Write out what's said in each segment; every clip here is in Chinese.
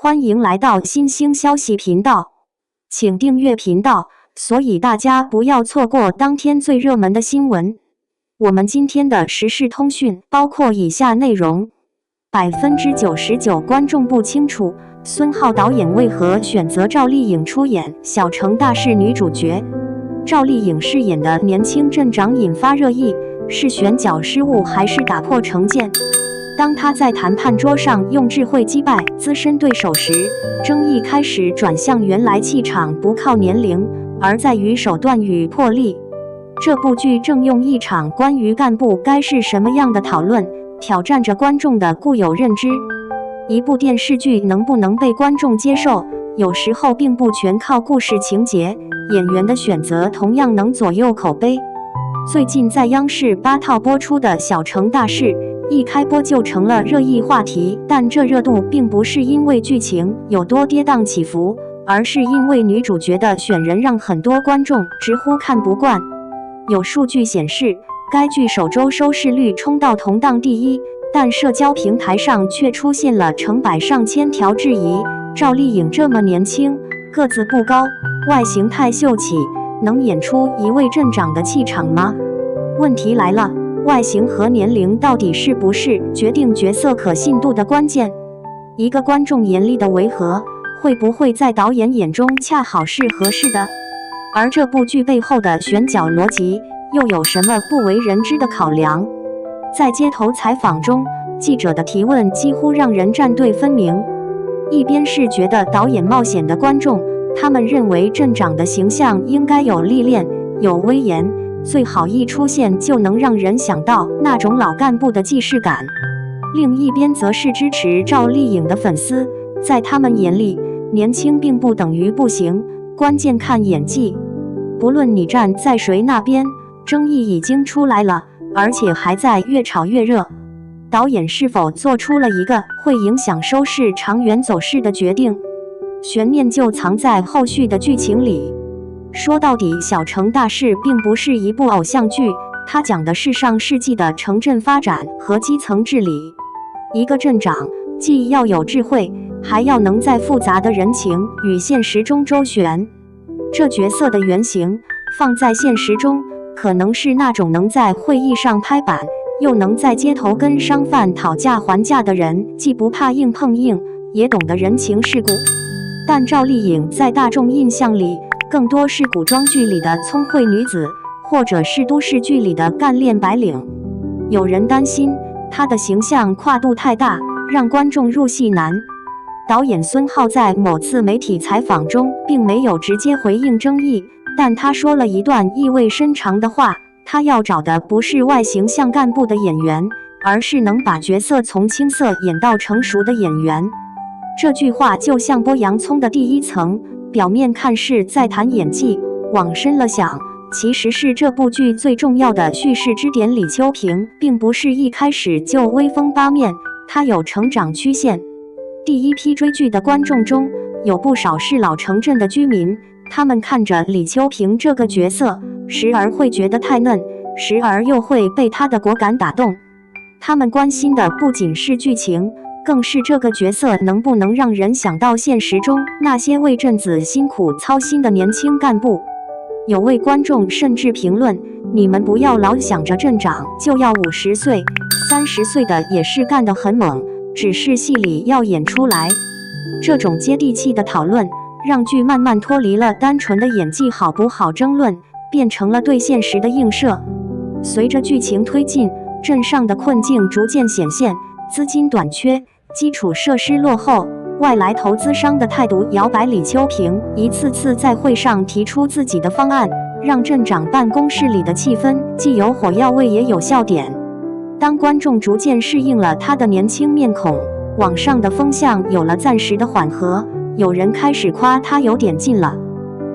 歡迎來到新興消息頻道，請訂閱頻道，所以大家不要錯過當天最熱門的新聞。我們今天的時事通訊包括以下內容：99%觀眾不清楚孫浩導演為何選擇趙麗穎出演《小城大事》女主角。趙麗穎飾演的年輕鎮長引發熱議，是選角失誤還是打破成見？當他在談判桌上用智慧擊敗資深對手時，爭議開始轉向原來氣場不靠年齡，而在於手段與魄力。這部劇正用一場關於幹部該是什麼樣的討論，挑戰着觀眾的固有認知。一部電視劇能不能被觀眾接受，有時候並不全靠故事情節，演員的選擇同樣能左右口碑。最近在央視8套播出的《小城大事》，一開播就成了熱議話題，但這熱度並不是因為劇情有多跌宕起伏，而是因為女主角的選人讓很多觀眾直呼看不慣。有數據顯示，該劇首周收視率衝到同檔第一，但社交平台上卻出現了成百上千條質疑：趙麗穎這麼年輕，個子不高，外形太秀氣，能演出一位鎮長的氣場嗎？問題來了，外形和年齡到底是不是決定角色可信度的關鍵？一個觀眾眼裡的違和，會不會在導演眼中恰好是合適的？而這部劇背後的選角邏輯又有什麼不為人知的考量？在街頭採訪中，記者的提問幾乎讓人站隊分明。一邊是覺得導演冒險的觀眾，他們認為鎮長的形象應該有歷練、有威嚴，最好一出現就能讓人想到那種老幹部的既視感。另一邊則是支持趙麗穎的粉絲，在他們眼裡，年輕並不等於不行，關鍵看演技。不論你站在誰那邊，爭議已經出來了，而且還在越炒越熱。導演是否做出了一個會影響收視長遠走勢的決定？懸念就藏在後續的劇情裡。說到底，《小城大事》並不是一部偶像劇，它講的是上世紀的城鎮發展和基層治理。一個鎮長既要有智慧，還要能在複雜的人情與現實中周旋。這角色的原型放在現實中，可能是那種能在會議上拍板，又能在街頭跟商販討價還價的人，既不怕硬碰硬，也懂得人情世故。但趙麗穎在大眾印象裡，更多是古裝劇裡的聰慧女子，或者是都市劇裡的幹練白領。有人擔心她的形象跨度太大，讓觀眾入戲難。導演孫浩在某次媒體採訪中並沒有直接回應爭議，但他說了一段意味深長的話：他要找的不是外形像幹部的演員，而是能把角色從青澀演到成熟的演員。這句話就像剝洋蔥的第一層，表面看是在談演技，往深了想，其實是這部劇最重要的敘事支點。李秋平並不是一開始就威風八面，他有成長曲線。第一批追劇的觀眾中，有不少是老城鎮的居民，他們看着李秋平這個角色，時而會覺得太嫩，時而又會被他的果敢打動。他們關心的不僅是劇情，更是這個角色能不能讓人想到現實中那些為鎮子辛苦操心的年輕幹部。有位觀眾甚至評論：你們不要老想着鎮長就要50歲、30歲的也是幹得很猛，只是戲裡要演出來。這種接地氣的討論，讓劇慢慢脫離了單純的演技好不好爭論，變成了對現實的映射。隨着劇情推進，鎮上的困境逐漸顯現，資金短缺，基礎設施落後，外來投資商的態度搖擺。李秋平一次次在會上提出自己的方案，讓鎮長辦公室裡的氣氛既有火藥味也有笑點。當觀眾逐漸適應了他的年輕面孔，網上的風向有了暫時的緩和，有人開始誇他有點近了。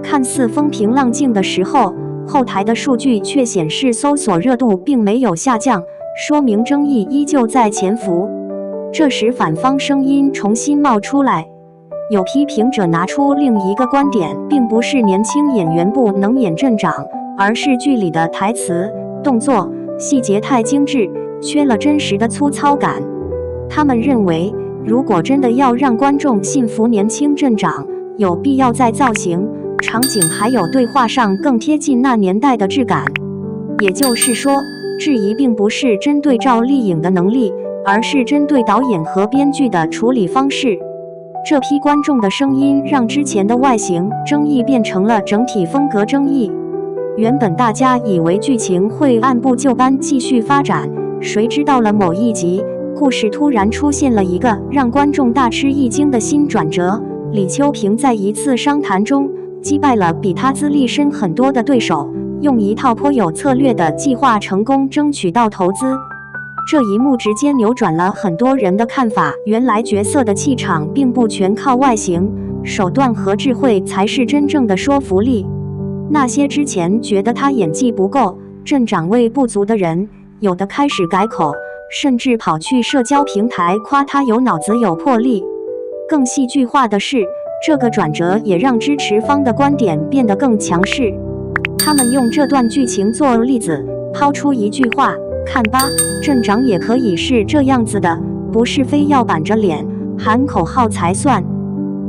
看似風平浪靜的時候，後台的數據卻顯示搜索熱度並沒有下降，說明爭議依舊在潛伏。這時反方聲音重新冒出來，有批評者拿出另一個觀點，並不是年輕演員不能演鎮長，而是劇裡的台詞、動作、細節太精緻，缺了真實的粗糙感。他們認為，如果真的要讓觀眾信服年輕鎮長，有必要在造型、場景還有對話上更貼近那年代的質感。也就是說，質疑並不是針對趙麗穎的能力，而是針對導演和編劇的處理方式。這批觀眾的聲音讓之前的外形爭議變成了整體風格爭議。原本大家以為劇情會按部就班繼續發展，誰知到了某一集，故事突然出現了一個讓觀眾大吃一驚的新轉折。李秋平在一次商談中擊敗了比他資歷深很多的對手，用一套頗有策略的計劃成功爭取到投資。這一幕直接扭轉了很多人的看法，原來角色的氣場並不全靠外形，手段和智慧才是真正的說服力。那些之前覺得他演技不夠、鎮長味不足的人，有的開始改口，甚至跑去社交平台誇他有腦子有魄力。更戲劇化的是，這個轉折也讓支持方的觀點變得更強勢。他們用這段劇情做例子，拋出一句話：看吧，鎮長也可以是這樣子的，不是非要板着臉喊口號才算。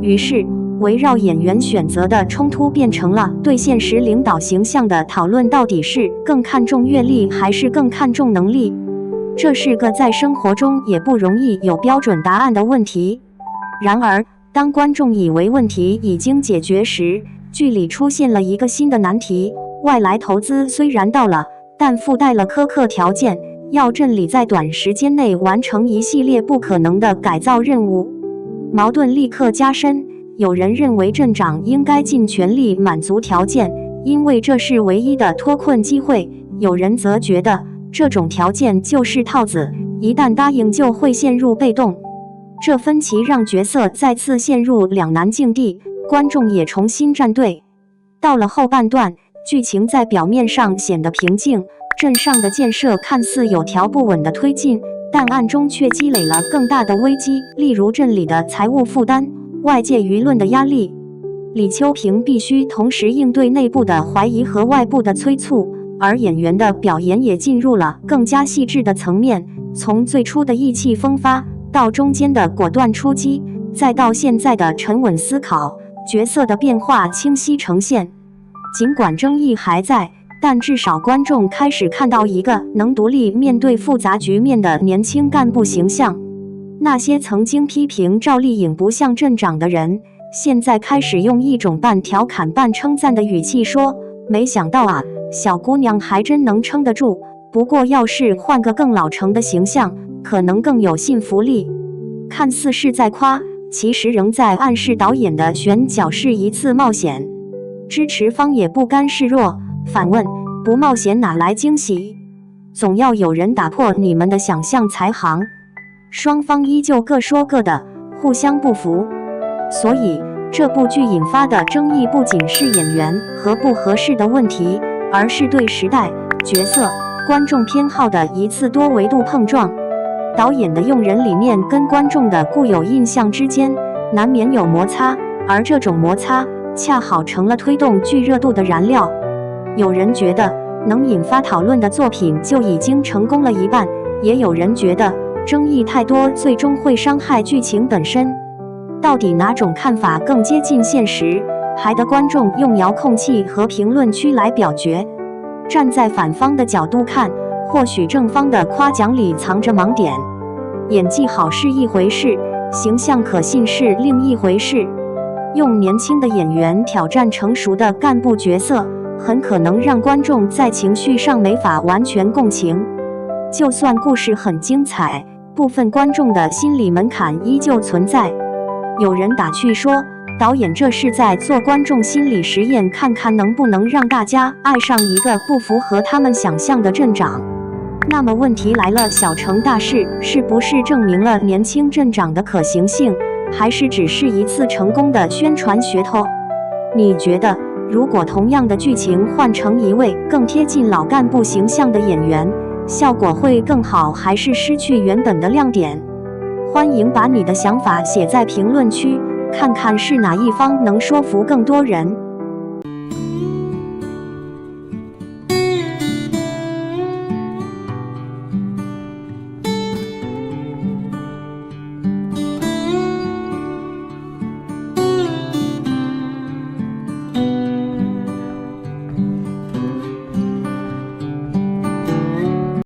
於是，圍繞演員選擇的衝突變成了對現實領導形象的討論，到底是更看重閱歷還是更看重能力？這是個在生活中也不容易有標準答案的問題。然而，當觀眾以為問題已經解決時，劇裡出現了一個新的難題：外來投資雖然到了，但附帶了苛刻條件，要鎮裡在短時間內完成一系列不可能的改造任務。矛盾立刻加深，有人認為鎮長應該盡全力滿足條件，因為這是唯一的脫困機會；有人則覺得這種條件就是套子，一旦答應就會陷入被動。這分歧讓角色再次陷入兩難境地，觀眾也重新站隊。到了後半段，劇情在表面上顯得平靜，鎮上的建設看似有條不紊的推進，但暗中卻積累了更大的危機，例如鎮裡的財務負擔、外界輿論的壓力。李秋平必須同時應對內部的懷疑和外部的催促，而演員的表演也進入了更加細緻的層面，從最初的意氣風發，到中間的果斷出擊，再到現在的沉穩思考，角色的變化清晰呈現。儘管爭議還在，但至少觀眾開始看到一個能獨立面對複雜局面的年輕幹部形象。那些曾經批評趙麗穎不像鎮長的人，現在開始用一種半調侃半稱讚的語氣說：沒想到啊，小姑娘還真能撐得住，不過要是換個更老成的形象，可能更有信服力。看似是在誇，其實仍在暗示導演的選角是一次冒險。支持方也不甘示弱，反問：不冒險哪來驚喜？總要有人打破你們的想象才行。雙方依舊各說各的，互相不服。所以這部劇引發的爭議不僅是演員合不合適的問題，而是對時代、角色、觀眾偏好的一次多維度碰撞。導演的用人理念跟觀眾的固有印象之間難免有摩擦，而這種摩擦恰好成了推動劇熱度的燃料。有人覺得能引發討論的作品就已經成功了一半，也有人覺得爭議太多，最終會傷害劇情本身。到底哪種看法更接近現實，還得觀眾用遙控器和評論區來表決。站在反方的角度看，或許正方的誇獎裡藏着盲點。演技好是一回事，形象可信是另一回事。用年輕的演員挑戰成熟的幹部角色，很可能讓觀眾在情緒上沒法完全共情。就算故事很精彩，部分觀眾的心理門檻依舊存在。有人打趣說，導演這是在做觀眾心理實驗，看看能不能讓大家愛上一個不符合他們想象的鎮長。那麼問題來了，小成大事是不是證明了年輕鎮長的可行性，還是只是一次成功的宣傳噱頭？你覺得，如果同樣的劇情換成一位更貼近老幹部形象的演員，效果會更好，還是失去原本的亮點？歡迎把你的想法寫在評論區，看看是哪一方能說服更多人。